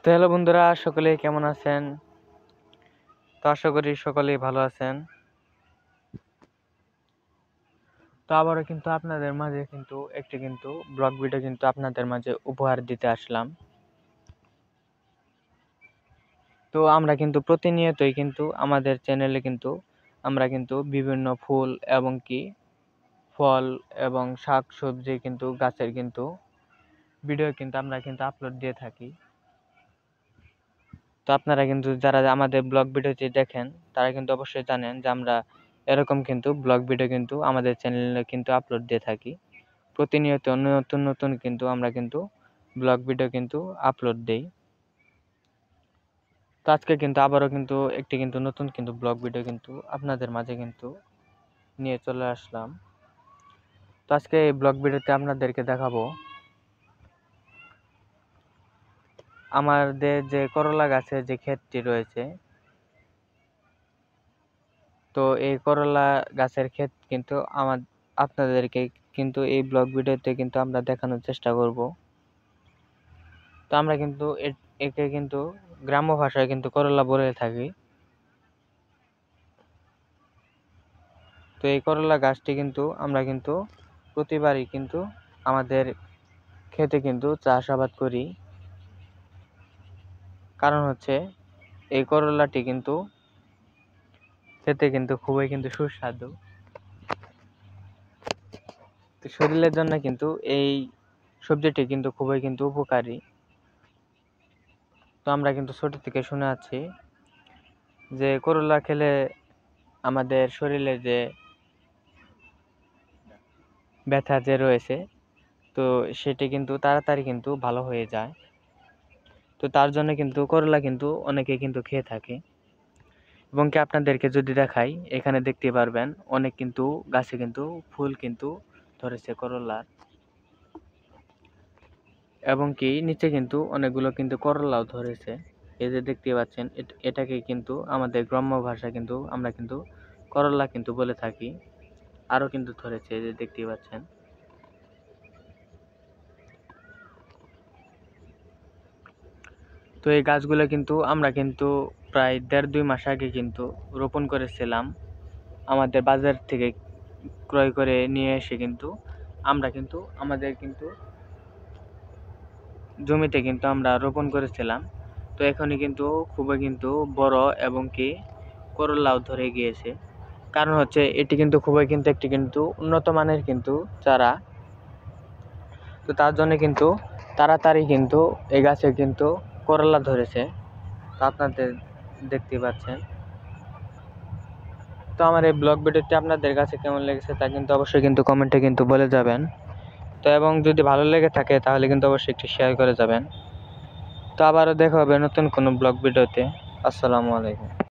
তো হ্যালো বন্ধুরা, সকলেই কেমন আছেন? তো আশা করি সকলেই ভালো আছেন। তো আবারও কিন্তু আপনাদের মাঝে একটি ব্লগ ভিডিও আপনাদের মাঝে উপহার দিতে আসলাম। তো আমরা প্রতিনিয়তই আমাদের চ্যানেলে আমরা বিভিন্ন ফুল এবং ফল এবং শাক সবজি গাছের ভিডিও আমরা আপলোড দিয়ে থাকি। তো আপনারা যারা আমাদের ব্লগ ভিডিওটি দেখেন তারা অবশ্যই জানেন যে আমরা এরকম ব্লগ ভিডিও আমাদের চ্যানেলে আপলোড দিয়ে থাকি। প্রতিনিয়ত নতুন নতুন আমরা ব্লগ ভিডিও আপলোড দেই। তো আজকে আবারও একটি নতুন ব্লগ ভিডিও আপনাদের মাঝে নিয়ে চলে আসলাম। তো আজকে এই ব্লগ ভিডিওতে আপনাদেরকে দেখাবো আমাদের যে করলা গাছের যে ক্ষেতটি রয়েছে। তো এই করলা গাছের ক্ষেত আপনাদেরকে এই ব্লগ ভিডিওতে আমরা দেখানোর চেষ্টা করব। তো আমরা একে গ্রাম্য ভাষায় করলা বলে থাকি। তো এই করলা গাছটি আমরা প্রতিবারই আমাদের খেতে চাষাবাদ করি। কারণ হচ্ছে এই করলাটি খেতে খুবই সুস্বাদু। তো শরীরের জন্য এই সবজিটি খুবই উপকারী। তো আমরা ছোট থেকে শুনে আছি যে করলা খেলে আমাদের শরীরে যে ব্যথা যে রয়েছে তো সেটি তাড়াতাড়ি ভালো হয়ে যায়। তো তার জন্য করলা অনেকে খেয়ে থাকে। এবং আপনাদেরকে যদি দেখাই, এখানে দেখতে পারবেন অনেক গাছে ফুল ধরেছে করলার, এবং নিচে অনেকগুলো করলাও ধরেছে। এই যে দেখতে পাচ্ছেন, এটাকে আমাদের গ্রাম্য ভাষা আমরা করলা বলে থাকি। আরো ধরেছে, এই যে দেখতে পাচ্ছেন। তো এই গাছগুলো আমরা প্রায় 1.5-2 মাস আগে রোপণ করেছিলাম। আমাদের বাজার থেকে ক্রয় করে নিয়ে এসে আমরা আমাদের জমিতে আমরা রোপণ করেছিলাম। তো এখনই খুবই বড় এবং করলাও ধরে গিয়েছে। কারণ হচ্ছে এটি খুবই একটি উন্নত মানের চারা। তো তার জন্য তাড়াতাড়ি এই গাছে করলা ধরেছে। তো আপনাদের দেখতে পাচ্ছেন। তো আমার এই ব্লগ ভিডিওটি আপনাদের কাছে কেমন লেগেছে তা অবশ্যই কমেন্টে বলে যাবেন। তো এবং যদি ভালো লেগে থাকে তাহলে অবশ্যই একটু শেয়ার করে যাবেন। তো আবারও দেখা হবে নতুন কোনো ব্লগ ভিডিওতে। আসসালামু আলাইকুম।